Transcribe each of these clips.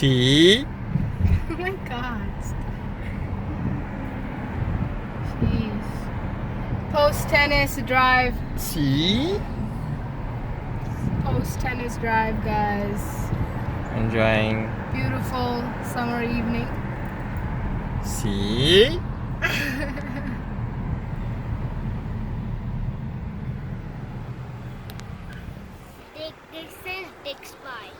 See? Oh my god. Jeez. Post tennis drive. See? Post tennis drive, guys. Enjoying. Beautiful summer evening. See? This says Bixby.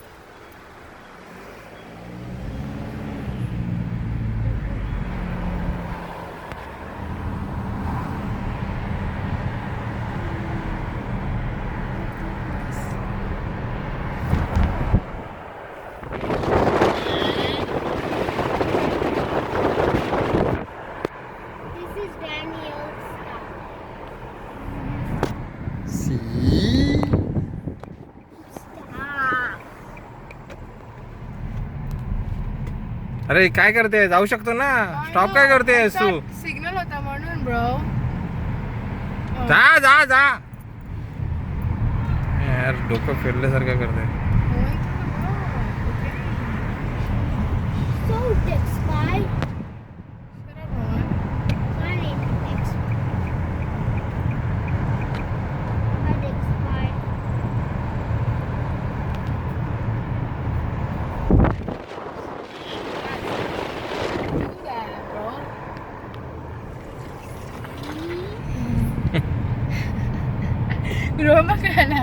This is Daniel's stuff. See? Stop. अरे काय करते जाऊ शकतो ना stop काय करतेस तू signal होता म्हणून ब्रो. जा जा जा यार डोकं फिरल्यासारखं करते So Bixby. My name is Bixby. Hi Bixby. Roma ka na.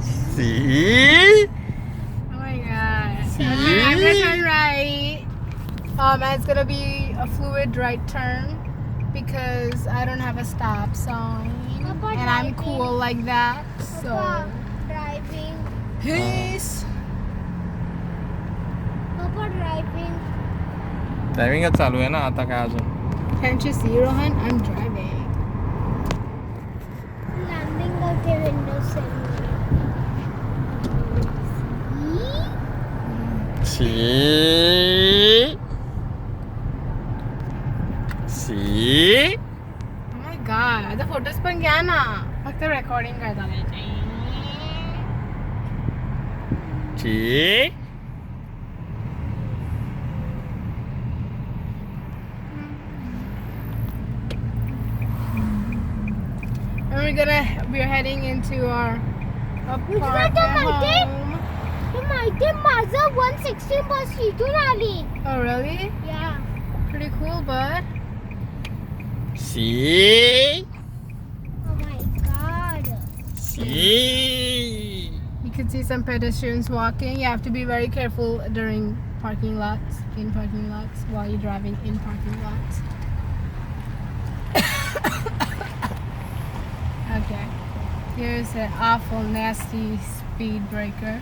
See? Oh my god. See? Okay, I'm gonna turn right. And it's gonna be a fluid right turn because I don't have a stop sign. Papa And I'm driving. cool like that. So Papa driving. peace. Papa driving. ड्रायव्हिंगच चालू आहे ना आता काय अजून Can't you see, Rohan? I'm driving. Landing करके window से. See? See? Oh my god. आता photos पण घ्या ना. फक्त रेकॉर्डिंग करता नाही. See? And we're heading into our Which way apartment to my day? home. माहिती माझं 116 बस इथून आली. Oh really? Yeah. Pretty cool, bud. See? Oh my god. See? You can see some pedestrians walking. You have to be very careful during parking lots, while you're driving in parking lots. Okay. Here's an awful, nasty speed breaker.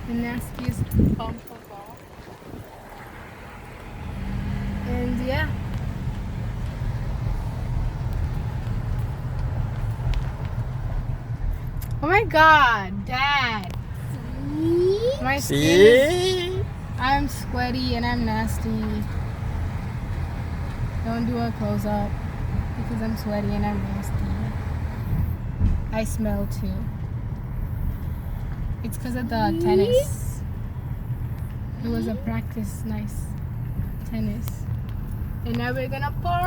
The nastiest bump of all. And yeah. Oh my god, Dad. My skin is, See? I'm sweaty and I'm nasty. Don't do a close up because I'm sweaty and I'm nasty. I smell too. It's because of the tennis. It was a practice, nice tennis. And now we're gonna park.